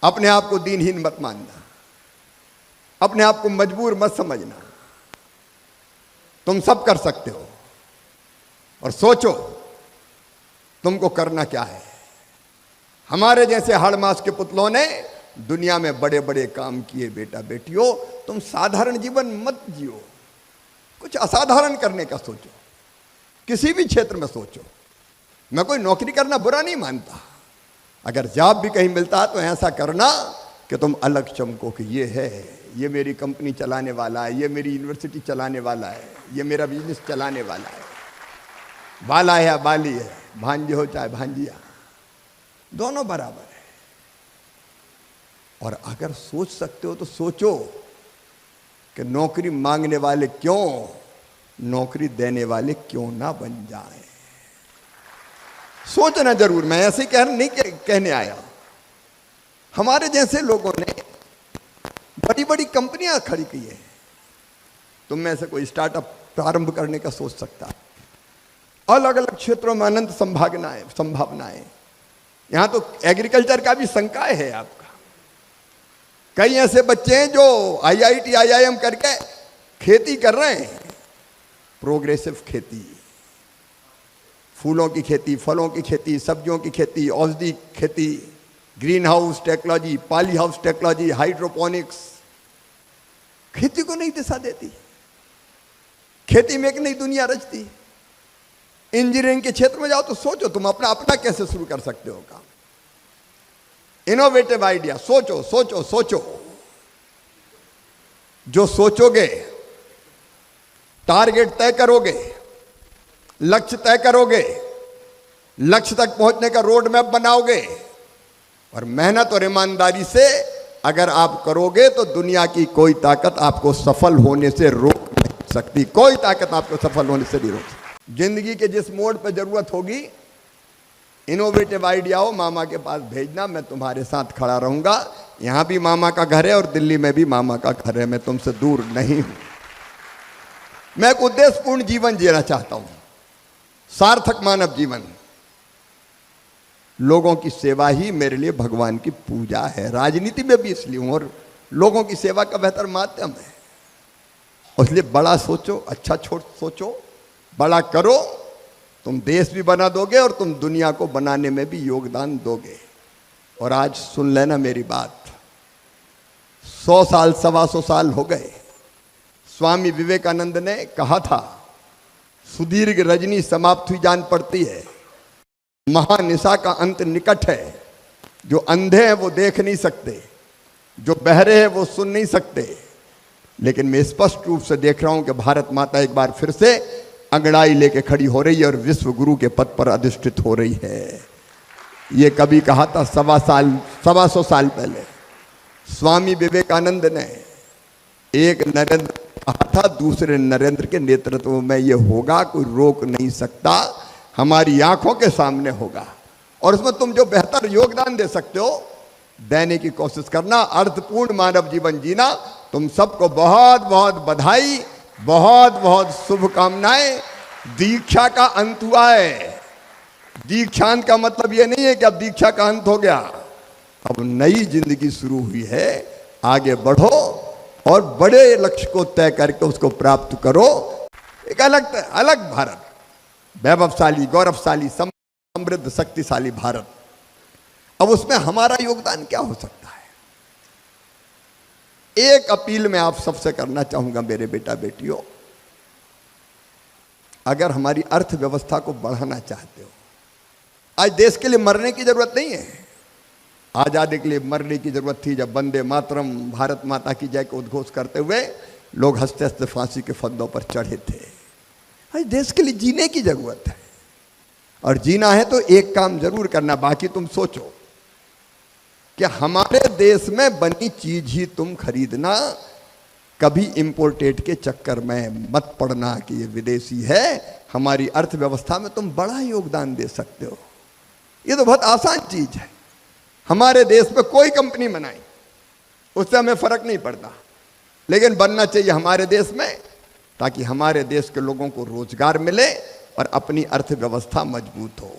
अपने आप को दीनहीन मत मानना, अपने आप को मजबूर मत समझना। तुम सब कर सकते हो और सोचो तुमको करना क्या है। हमारे जैसे हाड़ मास के पुतलों ने दुनिया में बड़े बड़े काम किए। बेटा बेटियों, तुम साधारण जीवन मत जियो, कुछ असाधारण करने का सोचो, किसी भी क्षेत्र में सोचो। मैं कोई नौकरी करना बुरा नहीं मानता, अगर जॉब भी कहीं मिलता है तो ऐसा करना कि तुम अलग चमको कि ये है, ये मेरी कंपनी चलाने वाला है, ये मेरी यूनिवर्सिटी चलाने वाला है, ये मेरा बिजनेस चलाने वाला है। बाला है या बाली है, भांजे हो चाहे भांजिया, दोनों बराबर है। और अगर सोच सकते हो तो सोचो कि नौकरी मांगने वाले क्यों, नौकरी देने वाले क्यों ना बन जाए। सोचना जरूर, मैं ऐसे नहीं कहने आया। हमारे जैसे लोगों ने बड़ी बड़ी कंपनियां खड़ी की है। तुम में से कोई स्टार्टअप प्रारंभ करने का सोच सकता है। अलग अलग क्षेत्रों में अनंत संभावनाएं। यहां तो एग्रीकल्चर का भी संकाय है आपका। कई ऐसे बच्चे हैं जो IIT IIM करके खेती कर रहे हैं, प्रोग्रेसिव खेती, फूलों की खेती, फलों की खेती, सब्जियों की खेती, औषधि खेती, green house technology, poly house technology, hydroponics. खेती को नई दिशा देती, खेती में एक नई दुनिया रचती। इंजीनियरिंग के क्षेत्र में जाओ तो सोचो तुम अपना अपना कैसे शुरू कर सकते हो काम। इनोवेटिव आइडिया, सोचो सोचो सोचो। जो सोचोगे, टारगेट तय करोगे, लक्ष्य तय करोगे, लक्ष्य तक पहुंचने का रोड मैप बनाओगे और मेहनत और ईमानदारी से अगर आप करोगे तो दुनिया की कोई ताकत आपको सफल होने से रोक नहीं सकती। कोई ताकत आपको सफल होने से नहीं रोक सकती। जिंदगी के जिस मोड़ पर जरूरत होगी, इनोवेटिव आइडिया हो, मामा के पास भेजना, मैं तुम्हारे साथ खड़ा रहूंगा। यहां भी मामा का घर है और दिल्ली में भी मामा का घर है, मैं तुमसे दूर नहीं हूं। मैं एक उद्देश्यपूर्ण जीवन जीना चाहता हूं, सार्थक मानव जीवन। लोगों की सेवा ही मेरे लिए भगवान की पूजा है। राजनीति में भी इसलिए हूं और लोगों की सेवा का बेहतर माध्यम है। इसलिए बड़ा सोचो, अच्छा सोचो, बड़ा करो। तुम देश भी बना दोगे और तुम दुनिया को बनाने में भी योगदान दोगे। और आज सुन लेना मेरी बात, 100 साल 125 साल हो गए। स्वामी विवेकानंद ने कहा था, सुदीर्घ रजनी समाप्त हुई जान पड़ती है, महानिशा का अंत निकट है। जो अंधे हैं वो देख नहीं सकते, जो बहरे हैं वो सुन नहीं सकते, लेकिन मैं स्पष्ट रूप से देख रहा हूं कि भारत माता एक बार फिर से अंगड़ाई लेके खड़ी हो रही है और विश्व गुरु के पद पर अधिष्ठित हो रही है। ये कभी कहा था 125 साल पहले स्वामी विवेकानंद ने। एक नरेंद्र कहा था, दूसरे नरेंद्र के नेतृत्व में ये होगा, कोई रोक नहीं सकता, हमारी आंखों के सामने होगा। और उसमें तुम जो बेहतर योगदान दे सकते हो देने की कोशिश करना, अर्थपूर्ण मानव जीवन जीना। तुम सबको बहुत बहुत बधाई, बहुत बहुत शुभकामनाएं। दीक्षा का अंत हुआ है। दीक्षांत का मतलब यह नहीं है कि अब दीक्षा का अंत हो गया, अब नई जिंदगी शुरू हुई है। आगे बढ़ो और बड़े लक्ष्य को तय करके उसको प्राप्त करो। एक अलग भारत, वैभवशाली, गौरवशाली, समृद्ध, शक्तिशाली भारत। अब उसमें हमारा योगदान क्या हो सकता है? एक अपील मैं आप सबसे करना चाहूंगा मेरे बेटा बेटियों, अगर हमारी अर्थव्यवस्था को बढ़ाना चाहते हो, आज देश के लिए मरने की जरूरत नहीं है। आजादी के लिए मरने की जरूरत थी जब वंदे मातरम, भारत माता की जय को उद्घोष करते हुए लोग हंसते हंसते फांसी के फंदों पर चढ़े थे। आज देश के लिए जीने की जरूरत है, और जीना है तो एक काम जरूर करना। बाकी तुम सोचो कि हमारे देश में बनी चीज ही तुम खरीदना, कभी इंपोर्टेड के चक्कर में मत पड़ना कि ये विदेशी है। हमारी अर्थव्यवस्था में तुम बड़ा योगदान दे सकते हो। ये तो बहुत आसान चीज है। हमारे देश में कोई कंपनी बनाई, उससे हमें फर्क नहीं पड़ता, लेकिन बनना चाहिए हमारे देश में, ताकि हमारे देश के लोगों को रोजगार मिले और अपनी अर्थव्यवस्था मजबूत हो।